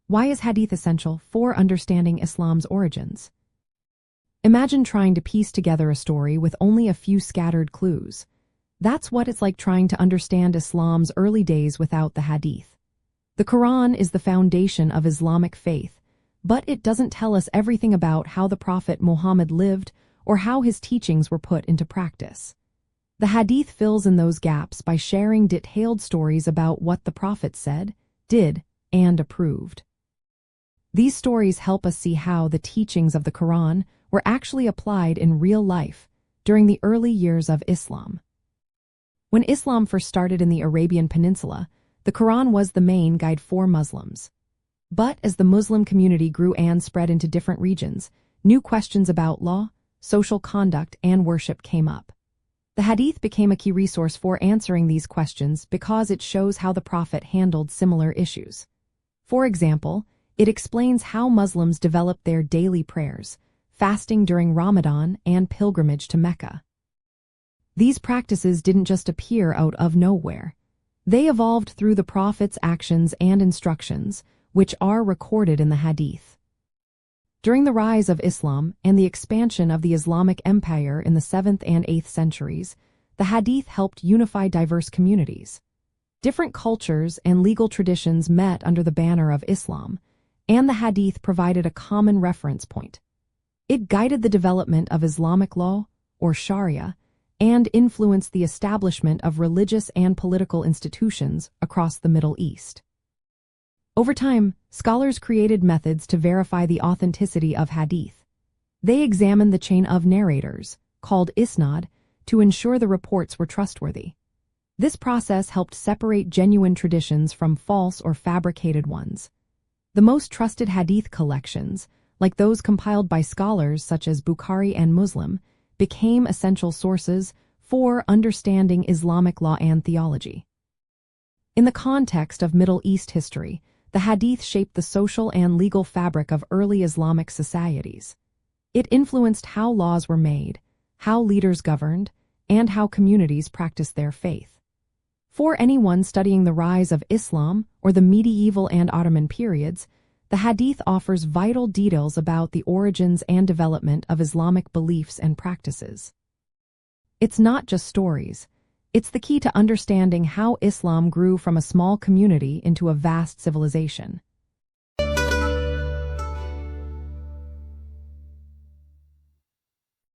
Why is Hadith essential for understanding Islam's origins? Imagine trying to piece together a story with only a few scattered clues. That's what it's like trying to understand Islam's early days without the Hadith. The Quran is the foundation of Islamic faith, but it doesn't tell us everything about how the Prophet Muhammad lived or how his teachings were put into practice. The Hadith fills in those gaps by sharing detailed stories about what the Prophet said, did, and approved. These stories help us see how the teachings of the Quran were actually applied in real life during the early years of Islam. When Islam first started in the Arabian Peninsula, the Quran was the main guide for Muslims. But as the Muslim community grew and spread into different regions, new questions about law, social conduct, and worship came up. The Hadith became a key resource for answering these questions because it shows how the Prophet handled similar issues. For example, it explains how Muslims developed their daily prayers, fasting during Ramadan, and pilgrimage to Mecca. These practices didn't just appear out of nowhere. They evolved through the Prophet's actions and instructions, which are recorded in the Hadith. During the rise of Islam and the expansion of the Islamic Empire in the 7th and 8th centuries, the Hadith helped unify diverse communities. Different cultures and legal traditions met under the banner of Islam, and the Hadith provided a common reference point. It guided the development of Islamic law, or Sharia, and influenced the establishment of religious and political institutions across the Middle East. Over time, scholars created methods to verify the authenticity of Hadith. They examined the chain of narrators, called isnad, to ensure the reports were trustworthy. This process helped separate genuine traditions from false or fabricated ones. The most trusted Hadith collections, like those compiled by scholars such as Bukhari and Muslim, became essential sources for understanding Islamic law and theology. In the context of Middle East history, the Hadith shaped the social and legal fabric of early Islamic societies. It influenced how laws were made, how leaders governed, and how communities practiced their faith. For anyone studying the rise of Islam or the medieval and Ottoman periods, the Hadith offers vital details about the origins and development of Islamic beliefs and practices. It's not just stories. It's the key to understanding how Islam grew from a small community into a vast civilization.